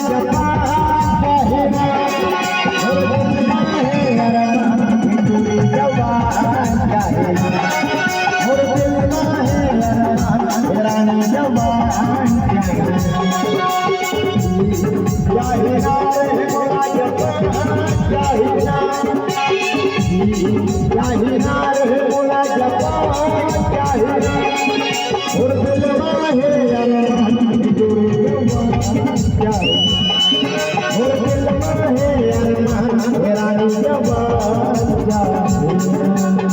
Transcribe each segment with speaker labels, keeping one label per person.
Speaker 1: जपा चाहेगा और बनना है अरमान तुरी जवान चाहेगा और बनना है अरमान रानी जवान चाहेगा रे मोरा जपा चाहेगा चाहेगा रे मोरा जपा चाहेगा और बनना है अरमान तुरी जवान चाहेगा और बनना है अरमान रानी जवान चाहेगा।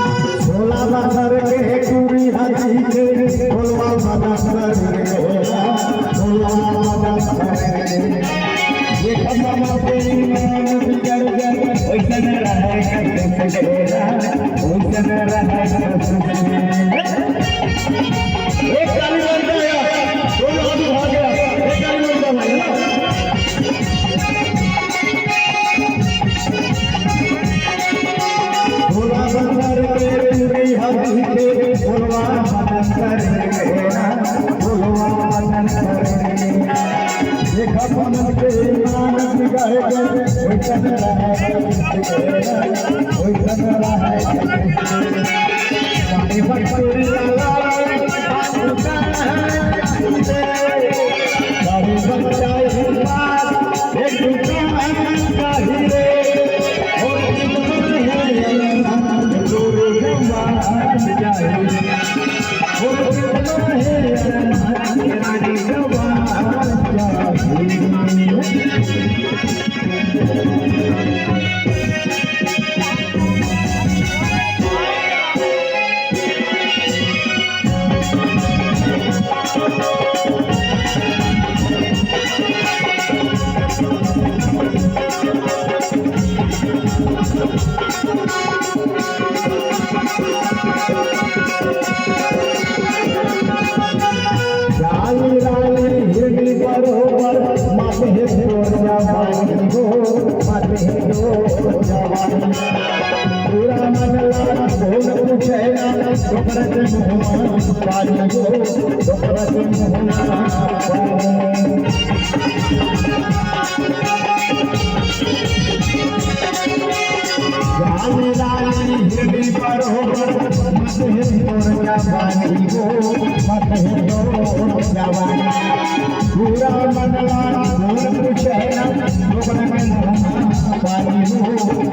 Speaker 1: बाजार के पूरी हाथी के बोलवा बाजार के बोलवा बाजार ये खबर पे बिगड़ गए वैसा न रहा कैसे गया वैसा न रहा एक गाली बन गया दो लोग भाग गया एक गाली बन गया बोला बाजार के हाथी के बोलवा बाजार बोलवा बाजार ये खपन के ईमान बिगाड़ गए वैसा न रहा वैसा न रहा पानी पटोरी लाला पानी बचाए एक दुकान का हीरे और हिरनी बरोबर माथे तोर जवानी हो माथे तोर जवानी पूरा मनला भोग पूछेगा दोपरत मुहमा पानी हो दोपरत मुहमा जानी हिरनी बरोबर माथे तोर जवानी हो माथे तोर जवानी पूरा मनला भोग पूछेगा दोपरत मुहमा पानी हो